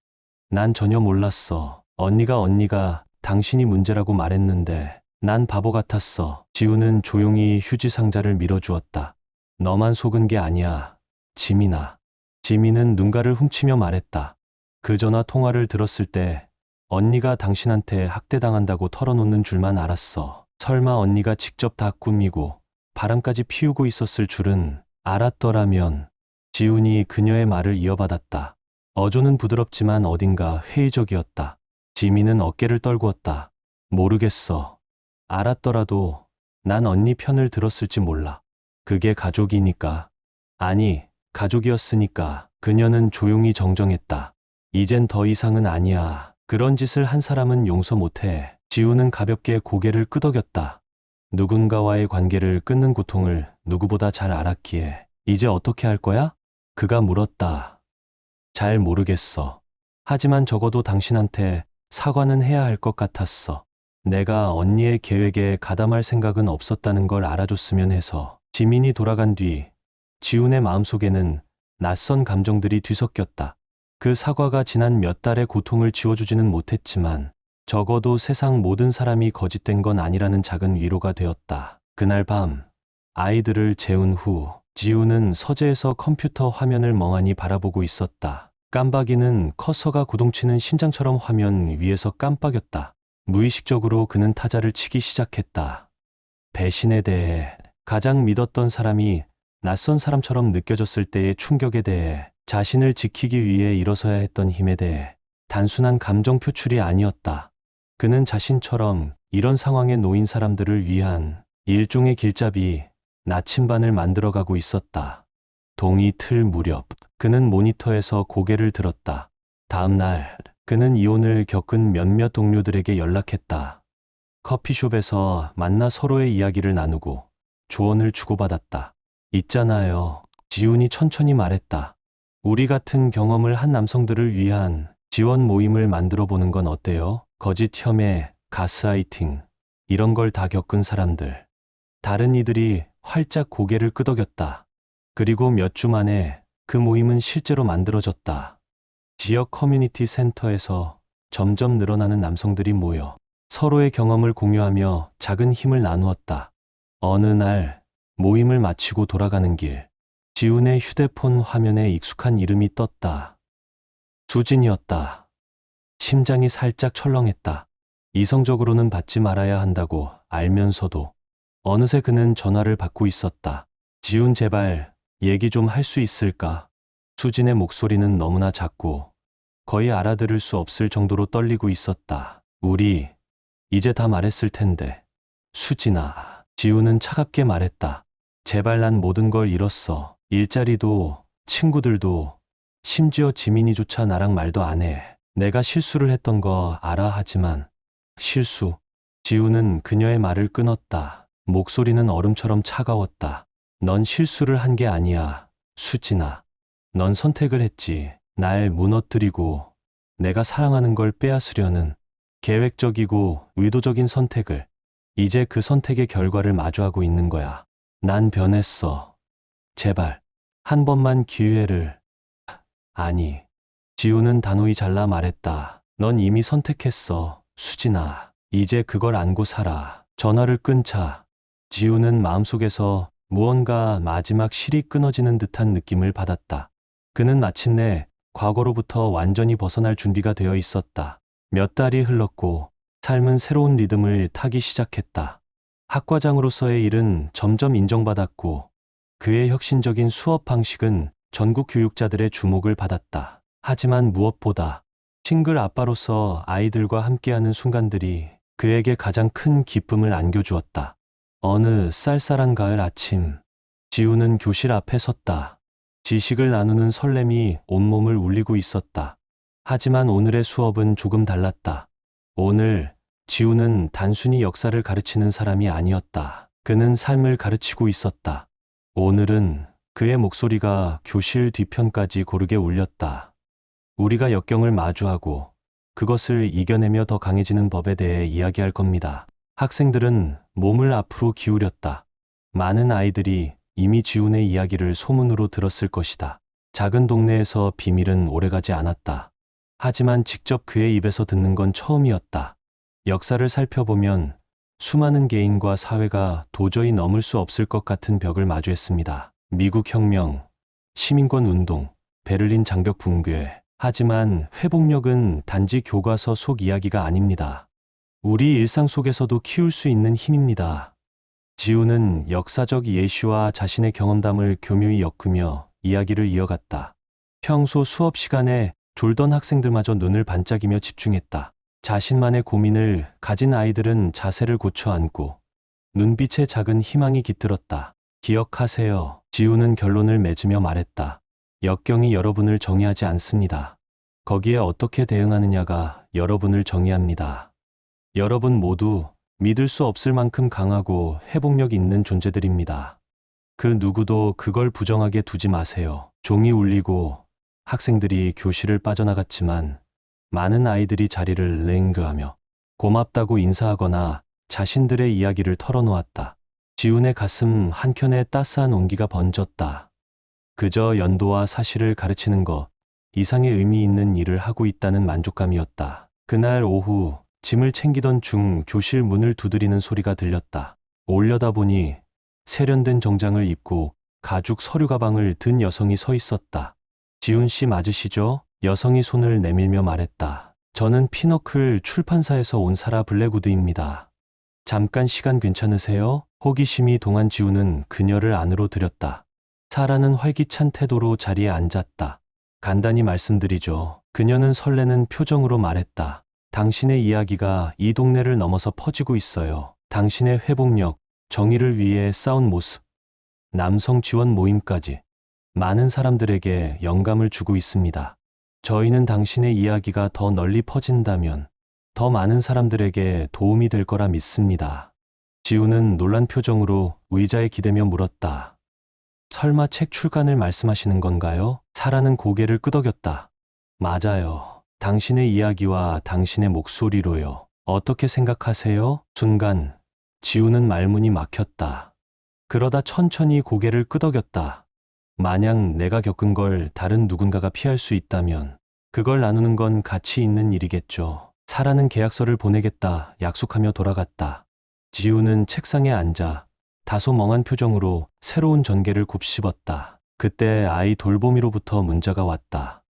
S1: 난 전혀 몰랐어. 언니가 당신이 문제라고 말했는데 난 바보 같았어. 지훈은 조용히 휴지 상자를 밀어주었다. 너만 속은 게 아니야, 지민아. 지민은 눈가를 훔치며 말했다. 그 전화 통화를 들었을 때 언니가 당신한테 학대당한다고 털어놓는 줄만 알았어. 설마 언니가 직접 다 꾸미고 바람까지 피우고 있었을 줄은 알았더라면. 지훈이 그녀의 말을 이어받았다. 어조는 부드럽지만 어딘가 회의적이었다. 지민은 어깨를 떨구었다. 모르겠어. 알았더라도 난 언니 편을 들었을지 몰라. 그게 가족이니까. 아니, 가족이었으니까. 그녀는 조용히 정정했다. 이젠 더 이상은 아니야. 그런 짓을 한 사람은 용서 못해. 지우는 가볍게 고개를 끄덕였다. 누군가와의 관계를 끊는 고통을 누구보다 잘 알았기에 이제 어떻게 할 거야? 그가 물었다. 잘 모르겠어. 하지만 적어도 당신한테 사과는 해야 할 것 같았어. 내가 언니의 계획에 가담할 생각은 없었다는 걸 알아줬으면 해서. 지민이 돌아간 뒤 지훈의 마음속에는 낯선 감정들이 뒤섞였다. 그 사과가 지난 몇 달의 고통을 지워주지는 못했지만 적어도 세상 모든 사람이 거짓된 건 아니라는 작은 위로가 되었다. 그날 밤 아이들을 재운 후 지훈은 서재에서 컴퓨터 화면을 멍하니 바라보고 있었다. 깜박이는 커서가 구동치는 심장처럼 화면 위에서 깜빡였다. 무의식적으로 그는 타자를 치기 시작했다. 배신에 대해, 가장 믿었던 사람이 낯선 사람처럼 느껴졌을 때의 충격에 대해, 자신을 지키기 위해 일어서야 했던 힘에 대해, 단순한 감정 표출이 아니었다. 그는 자신처럼 이런 상황에 놓인 사람들을 위한 일종의 길잡이, 나침반을 만들어가고 있었다. 동이 틀 무렵, 그는 모니터에서 고개를 들었다. 다음 날, 그는 이혼을 겪은 몇몇 동료들에게 연락했다. 커피숍에서 만나 서로의 이야기를 나누고 조언을 주고받았다. 있잖아요. 지훈이 천천히 말했다. 우리 같은 경험을 한 남성들을 위한 지원 모임을 만들어 보는 건 어때요? 거짓 혐의, 가스라이팅, 이런 걸 다 겪은 사람들. 다른 이들이 활짝 고개를 끄덕였다. 그리고 몇 주 만에 그 모임은 실제로 만들어졌다. 지역 커뮤니티 센터에서 점점 늘어나는 남성들이 모여 서로의 경험을 공유하며 작은 힘을 나누었다. 어느 날 모임을 마치고 돌아가는 길, 지훈의 휴대폰 화면에 익숙한 이름이 떴다. 수진이었다. 심장이 살짝 철렁했다. 이성적으로는 받지 말아야 한다고 알면서도 어느새 그는 전화를 받고 있었다. 지훈, 제발 얘기 좀 할 수 있을까? 수진의 목소리는 너무나 작고 거의 알아들을 수 없을 정도로 떨리고 있었다. 우리 이제 다 말했을 텐데. 수진아, 지훈은 차갑게 말했다. 제발, 난 모든 걸 잃었어. 일자리도, 친구들도, 심지어 지민이조차 나랑 말도 안 해. 내가 실수를 했던 거 알아. 하지만 실수. 지훈은 그녀의 말을 끊었다. 목소리는 얼음처럼 차가웠다. 넌 실수를 한 게 아니야, 수진아. 넌 선택을 했지. 날 무너뜨리고 내가 사랑하는 걸 빼앗으려는 계획적이고 의도적인 선택을. 이제 그 선택의 결과를 마주하고 있는 거야. 난 변했어. 제발 한 번만 기회를. 아니. 지훈은 단호히 잘라 말했다. 넌 이미 선택했어, 수진아. 이제 그걸 안고 살아. 전화를 끊자 지훈은 마음속에서 무언가 마지막 실이 끊어지는 듯한 느낌을 받았다. 그는 마침내 과거로부터 완전히 벗어날 준비가 되어 있었다. 몇 달이 흘렀고 삶은 새로운 리듬을 타기 시작했다. 학과장으로서의 일은 점점 인정받았고 그의 혁신적인 수업 방식은 전국 교육자들의 주목을 받았다. 하지만 무엇보다 싱글 아빠로서 아이들과 함께하는 순간들이 그에게 가장 큰 기쁨을 안겨주었다. 어느 쌀쌀한 가을 아침, 지훈은 교실 앞에 섰다. 지식을 나누는 설렘이 온몸을 울리고 있었다. 하지만 오늘의 수업은 조금 달랐다. 오늘 지훈은 단순히 역사를 가르치는 사람이 아니었다. 그는 삶을 가르치고 있었다. 오늘은 그의 목소리가 교실 뒤편까지 고르게 울렸다. 우리가 역경을 마주하고 그것을 이겨내며 더 강해지는 법에 대해 이야기할 겁니다. 학생들은 몸을 앞으로 기울였다. 많은 아이들이 이미 지훈의 이야기를 소문으로 들었을 것이다. 작은 동네에서 비밀은 오래가지 않았다. 하지만 직접 그의 입에서 듣는 건 처음이었다. 역사를 살펴보면 수많은 개인과 사회가 도저히 넘을 수 없을 것 같은 벽을 마주했습니다. 미국 혁명, 시민권 운동, 베를린 장벽 붕괴. 하지만 회복력은 단지 교과서 속 이야기가 아닙니다. 우리 일상 속에서도 키울 수 있는 힘입니다. 지훈은 역사적 예시와 자신의 경험담을 교묘히 엮으며 이야기를 이어갔다. 평소 수업 시간에 졸던 학생들마저 눈을 반짝이며 집중했다. 자신만의 고민을 가진 아이들은 자세를 고쳐 앉고 눈빛에 작은 희망이 깃들었다. 기억하세요. 지훈은 결론을 맺으며 말했다. 역경이 여러분을 정의하지 않습니다. 거기에 어떻게 대응하느냐가 여러분을 정의합니다. 여러분 모두 믿을 수 없을 만큼 강하고 회복력 있는 존재들입니다. 그 누구도 그걸 부정하게 두지 마세요. 종이 울리고 학생들이 교실을 빠져나갔지만 많은 아이들이 자리를 랭그하며 고맙다고 인사하거나 자신들의 이야기를 털어놓았다. 지훈의 가슴 한켠에 따스한 온기가 번졌다. 그저 연도와 사실을 가르치는 것 이상의 의미 있는 일을 하고 있다는 만족감이었다. 그날 오후 짐을 챙기던 중 교실 문을 두드리는 소리가 들렸다. 올려다보니 세련된 정장을 입고 가죽 서류 가방을 든 여성이 서 있었다. 지훈 씨 맞으시죠? 여성이 손을 내밀며 말했다. 저는 피너클 출판사에서 온 사라 블랙우드입니다. 잠깐 시간 괜찮으세요? 호기심이 동한 지훈은 그녀를 안으로 들였다. 사라는 활기찬 태도로 자리에 앉았다. 간단히 말씀드리죠. 그녀는 설레는 표정으로 말했다. 당신의 이야기가 이 동네를 넘어서 퍼지고 있어요. 당신의 회복력, 정의를 위해 싸운 모습, 남성 지원 모임까지 많은 사람들에게 영감을 주고 있습니다. 저희는 당신의 이야기가 더 널리 퍼진다면 더 많은 사람들에게 도움이 될 거라 믿습니다. 지훈은 놀란 표정으로 의자에 기대며 물었다. 설마 책 출간을 말씀하시는 건가요? 사라는 고개를 끄덕였다. 맞아요. 당신의 이야기와 당신의 목소리로요. 어떻게 생각하세요? 순간 지훈은 말문이 막혔다. 그러다 천천히 고개를 끄덕였다. 만약 내가 겪은 걸 다른 누군가가 피할 수 있다면 그걸 나누는 건 가치 있는 일이겠죠. 사라는 계약서를 보내겠다 약속하며 돌아갔다. 지훈은 책상에 앉아 다소 멍한 표정으로 새로운 전개를 곱씹었다. 그때 아이 돌보미로부터 문자가 왔다.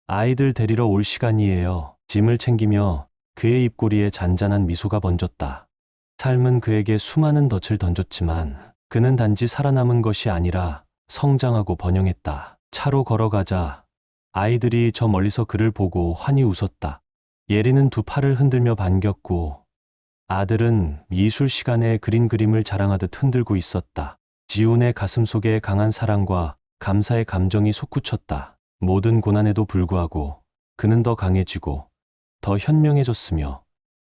S1: 아이들 데리러 올 시간이에요. 짐을 챙기며 그의 입꼬리에 잔잔한 미소가 번졌다. 삶은 그에게 수많은 덫을 던졌지만 그는 단지 살아남은 것이 아니라 성장하고 번영했다. 차로 걸어가자 아이들이 저 멀리서 그를 보고 환히 웃었다. 예리는 두 팔을 흔들며 반겼고 아들은 미술 시간에 그린 그림을 자랑하듯 흔들고 있었다. 지훈의 가슴 속에 강한 사랑과 감사의 감정이 솟구쳤다. 모든 고난에도 불구하고 그는 더 강해지고 더 현명해졌으며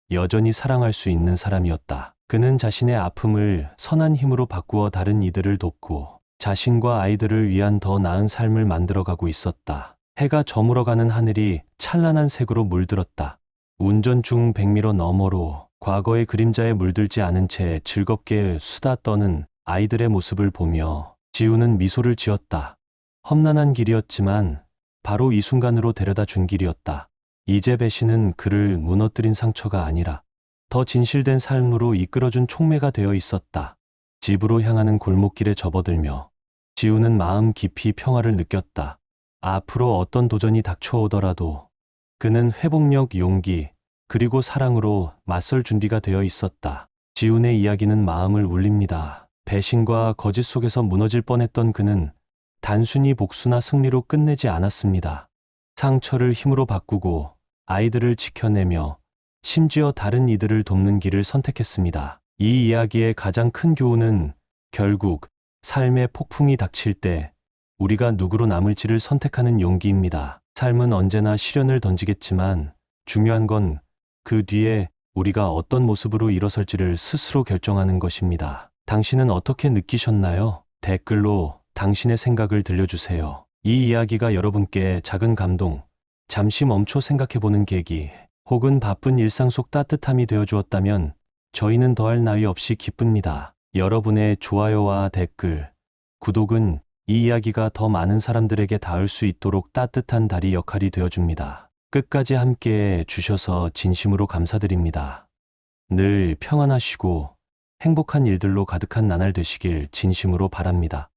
S1: 여전히 사랑할 수 있는 사람이었다. 그는 자신의 아픔을 선한 힘으로 바꾸어 다른 이들을 돕고 자신과 아이들을 위한 더 나은 삶을 만들어가고 있었다. 해가 저물어가는 하늘이 찬란한 색으로 물들었다. 운전 중 100m 너머로 과거의 그림자에 물들지 않은 채 즐겁게 수다 떠는 아이들의 모습을 보며 지훈은 미소를 지었다. 험난한 길이었지만 바로 이 순간으로 데려다 준 길이었다. 이제 배신은 그를 무너뜨린 상처가 아니라 더 진실된 삶으로 이끌어준 촉매가 되어 있었다. 집으로 향하는 골목길에 접어들며 지훈은 마음 깊이 평화를 느꼈다. 앞으로 어떤 도전이 닥쳐오더라도 그는 회복력, 용기, 그리고 사랑으로 맞설 준비가 되어 있었다. 지훈의 이야기는 마음을 울립니다. 배신과 거짓 속에서 무너질 뻔했던 그는 단순히 복수나 승리로 끝내지 않았습니다. 상처를 힘으로 바꾸고 아이들을 지켜내며 심지어 다른 이들을 돕는 길을 선택했습니다. 이 이야기의 가장 큰 교훈은 결국 삶의 폭풍이 닥칠 때 우리가 누구로 남을지를 선택하는 용기입니다. 삶은 언제나 시련을 던지겠지만 중요한 건 그 뒤에 우리가 어떤 모습으로 일어설지를 스스로 결정하는 것입니다. 당신은 어떻게 느끼셨나요? 댓글로 당신의 생각을 들려주세요. 이 이야기가 여러분께 작은 감동, 잠시 멈춰 생각해보는 계기, 혹은 바쁜 일상 속 따뜻함이 되어주었다면 저희는 더할 나위 없이 기쁩니다. 여러분의 좋아요와 댓글, 구독은 이 이야기가 더 많은 사람들에게 닿을 수 있도록 따뜻한 다리 역할이 되어줍니다. 끝까지 함께해 주셔서 진심으로 감사드립니다. 늘 평안하시고 행복한 일들로 가득한 나날 되시길 진심으로 바랍니다.